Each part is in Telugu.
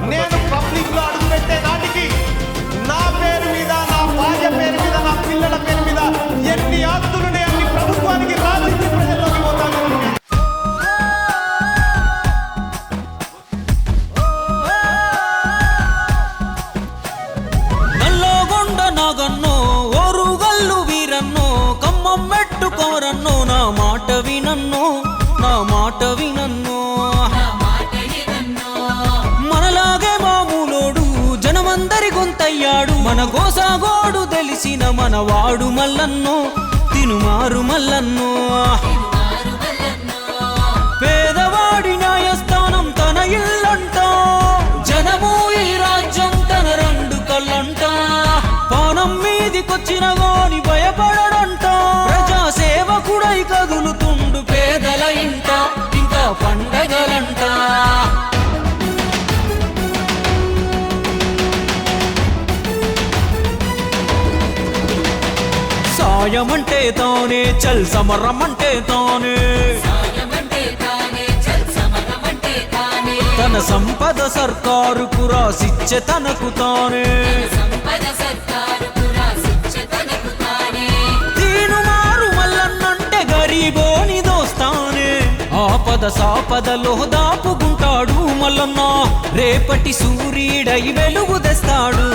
నేను పబ్లిక్ లో అడుగుపెట్టే నాటికి నా పేరు మీద, నా భార్య పేరు మీద, నా పిల్లల పేరు మీద ఎన్ని ఆస్తులున్నాయి అన్ని ప్రభుత్వానికి రాజకీయ ప్రజల్లోకి పోతాను. నల్లగొండ నాగన్నో ఓరుగల్లు వీరన్నో కమ్మం మెట్టుకోరన్నో నా మాట వినన్నో, నా మాట వినన్నో. మనలాగే మామూలోడు జనమందరి గొంతయ్యాడు, మన గోసాగోడు తెలిసిన మనవాడు మల్లన్నో, తినుమారు మల్లన్నో. పేదవాడి న్యాయస్థానం తన ఇల్లంట, జనము ఈ రాజ్యం తన రెండు కళ్ళంట. పానం మీదికొచ్చిన గాని భయపడడంట, ప్రజా సేవకుడై కదులుతుండు పేదల ఇంట, ఇంకా పండగలంట. సాయమంటే తానే చల్ సమరమంటే తానే, తన సంపద సర్కారుకు రాసిచ్చే తనకు తానే. తీనుమారు మల్లన్నంటే గరీబోని దోస్తానే, ఆపద సాపదలో దాపుకుంటాడు మల్లన్న, రేపటి సూర్యుడై వెలుగు తెస్తాడు.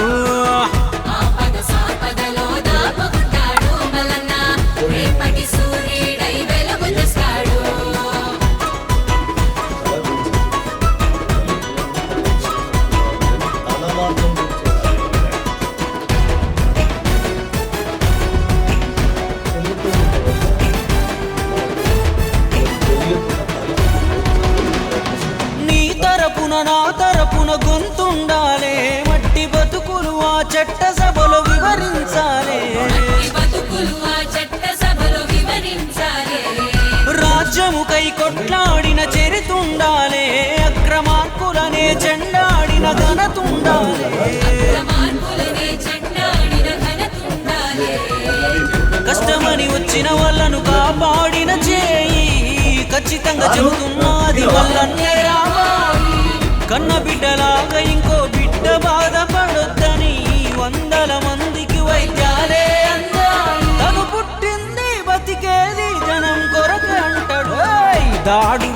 నా తరపున గొంతుండాలే, మట్టి బతుకులు ఆ చట్ట సభలో వివరించాలే. రాజ్యముకై కొట్లాడిన చరితుండాలే, అక్రమార్కులనే చెండాడిన ఘనతుండాలే. కష్టమని వచ్చిన వాళ్ళను కాపాడిన చేయి, ఖచ్చితంగా చెబుతున్నది మల్లన్నే రావాలి. కన్న బిడ్డలాగా ఇంకో బిడ్డ బాధపడొద్దని 100 మందికి వైద్యాలే అందాలి. తను పుట్టింది బతికేది జనం కొరకే అంటాడు. దాడు